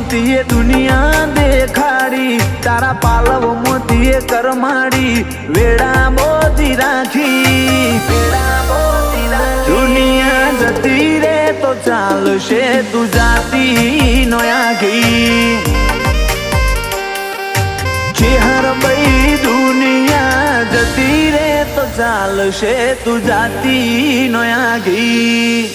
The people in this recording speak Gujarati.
મોતીએ દુનિયા દેખાડી, તારા પાલવ મોતીએ કરમાડી, વેડા મોતી રાખી. દુનિયા જતી રે તો ચાલશે, તું જાતી નો આગી. ચેહર ભાઈ દુનિયા જતી રે તો ચાલશે, તું જાતી નો આગી.